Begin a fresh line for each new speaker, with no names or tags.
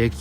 1